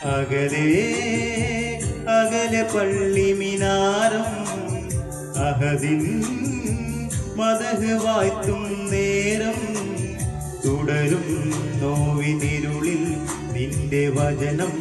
അകലെ അകലെ പള്ളി മിനാരം അഹദിൻ മദഹ് വാഴ്ത്തും നേരം തുടരും നോവിനിരുളിൽ നിന്റെ വചനം